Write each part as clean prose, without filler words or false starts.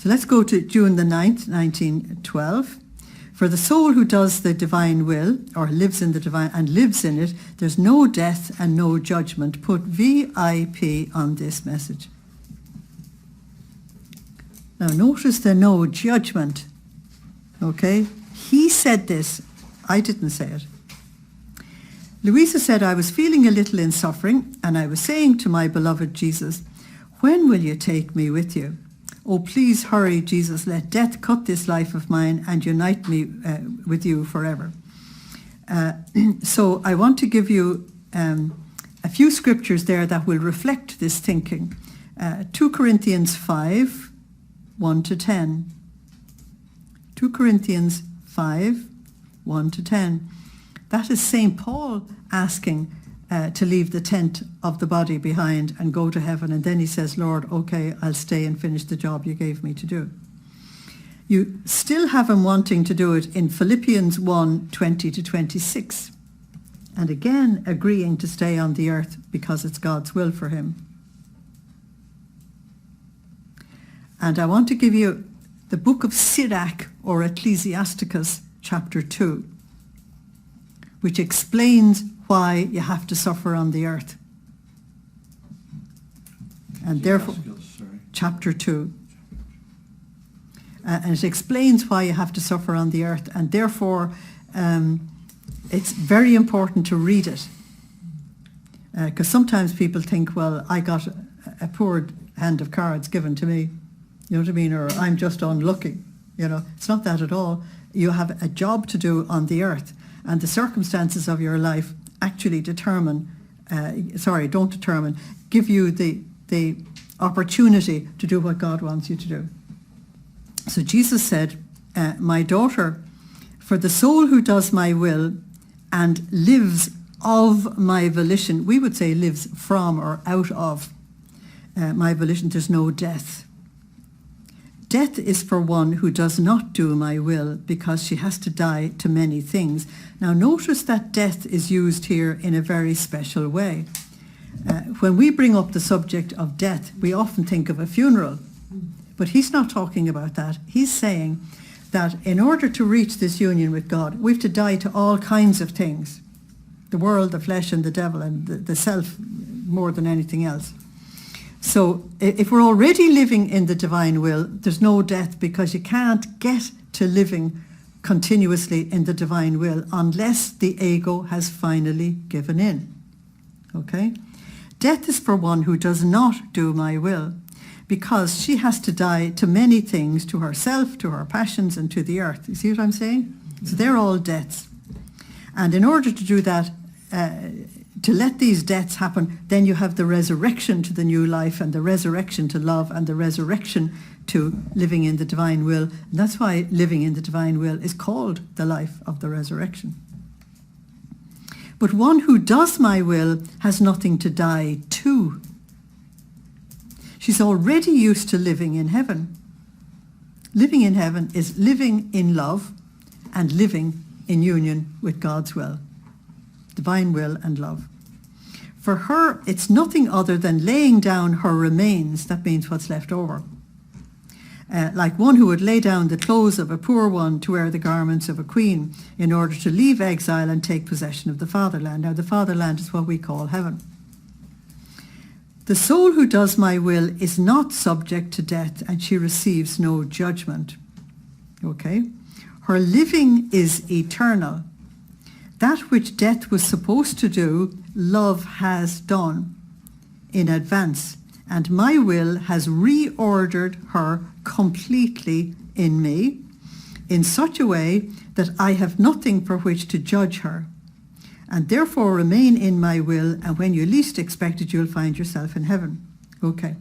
So let's go to June the 9th, 1912. For the soul who does the divine will, or lives in the divine and lives in it, there's no death and no judgment. Put VIP on this message. Now notice the no judgment. Okay? He said this. I didn't say it. Luisa said, I was feeling a little in suffering, and I was saying to my beloved Jesus, when will you take me with you? Oh, please hurry, Jesus, let death cut this life of mine and unite me with you forever. So I want to give you a few scriptures there that will reflect this thinking. 2 Corinthians 5, 1 to 10. 2 Corinthians 5, 1 to 10. That is St. Paul asking to leave the tent of the body behind and go to heaven. And then he says, Lord, okay, I'll stay and finish the job you gave me to do. You still have him wanting to do it in Philippians 1, 20 to 26. And again, agreeing to stay on the earth because it's God's will for him. And I want to give you the book of Sirach, or Ecclesiasticus, chapter 2, which explains why you have to suffer on the earth. And therefore, chapter 2. And it explains why you have to suffer on the earth, and therefore it's very important to read it. Because sometimes people think, well, I got a poor hand of cards given to me, you know what I mean, or I'm just unlucky. You know, it's not that at all. You have a job to do on the earth, and the circumstances of your life actually give you the opportunity to do what God wants you to do. So Jesus said, my daughter, for the soul who does my will and lives of my volition, we would say lives from or out of my volition, there's no death. Death is for one who does not do my will, because she has to die to many things. Now notice that death is used here in a very special way. When we bring up the subject of death, we often think of a funeral. But he's not talking about that. He's saying that in order to reach this union with God, we have to die to all kinds of things. The world, the flesh, and the devil, and the self more than anything else. So if we're already living in the divine will, there's no death, because you can't get to living continuously in the divine will unless the ego has finally given in. Okay? Death is for one who does not do my will, because she has to die to many things, to herself, to her passions, and to the earth. You see what I'm saying? So they're all deaths. And in order to do that, to let these deaths happen, then you have the resurrection to the new life, and the resurrection to love, and the resurrection to living in the divine will. And that's why living in the divine will is called the life of the resurrection. But one who does my will has nothing to die to. She's already used to living in heaven. Living in heaven is living in love and living in union with God's will, divine will and love. For her, it's nothing other than laying down her remains. That means what's left over. Like one who would lay down the clothes of a poor one to wear the garments of a queen in order to leave exile and take possession of the fatherland. Now, the fatherland is what we call heaven. The soul who does my will is not subject to death, and she receives no judgment. Okay? Her living is eternal. That which death was supposed to do, love has done in advance, and my will has reordered her completely in me in such a way that I have nothing for which to judge her, and therefore remain in my will, and when you least expect it, you'll find yourself in heaven. Okay.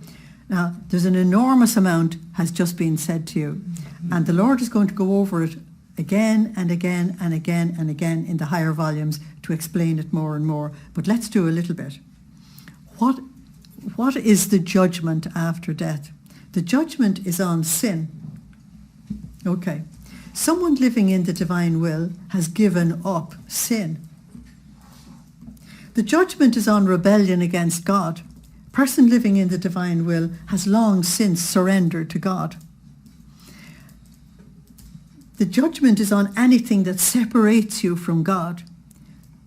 Now, there's an enormous amount has just been said to you, and the Lord is going to go over it again and again and again and again in the higher volumes to explain it more and more. But let's do a little bit. What is the judgment after death? The judgment is on sin. Okay. Someone living in the divine will has given up sin. The judgment is on rebellion against God. A person living in the divine will has long since surrendered to God. the judgment is on anything that separates you from God.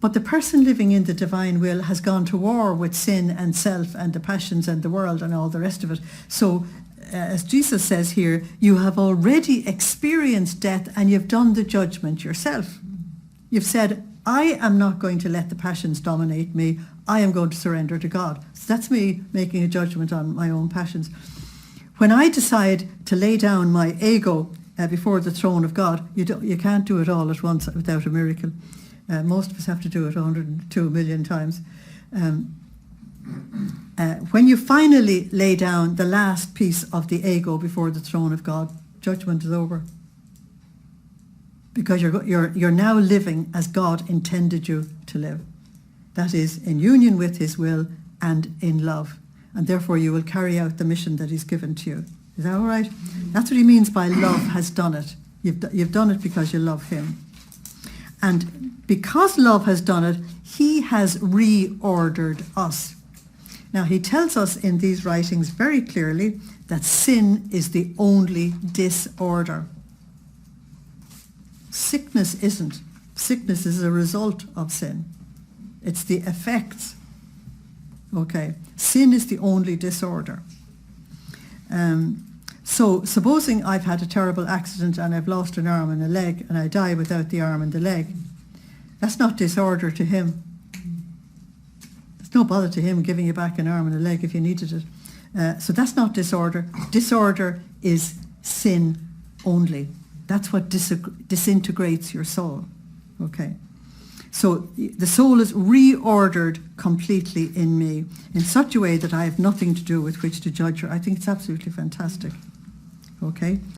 But the person living in the divine will has gone to war with sin and self and the passions and the world and all the rest of it. So, as Jesus says here, you have already experienced death and you've done the judgment yourself. You've said, I am not going to let the passions dominate me. I am going to surrender to God. So that's me making a judgment on my own passions. When I decide to lay down my ego before the throne of God, you can't do it all at once without a miracle. Most of us have to do it 102 million times. When you finally lay down the last piece of the ego before the throne of God, judgment is over. Because you're now living as God intended you to live. That is, in union with his will and in love. And therefore you will carry out the mission that he's given to you. Is that all right? That's what he means by love has done it. You've done it because you love him. And because love has done it, he has reordered us. Now, he tells us in these writings very clearly that sin is the only disorder. Sickness isn't. Sickness is a result of sin. It's the effects. Okay. Sin is the only disorder. So supposing I've had a terrible accident and I've lost an arm and a leg and I die without the arm and the leg, that's not disorder to him. There's no bother to him giving you back an arm and a leg if you needed it. So that's not disorder. Disorder is sin only. That's what disintegrates your soul. Okay. So the soul is reordered completely in me in such a way that I have nothing to do with which to judge her. I think it's absolutely fantastic. Okay.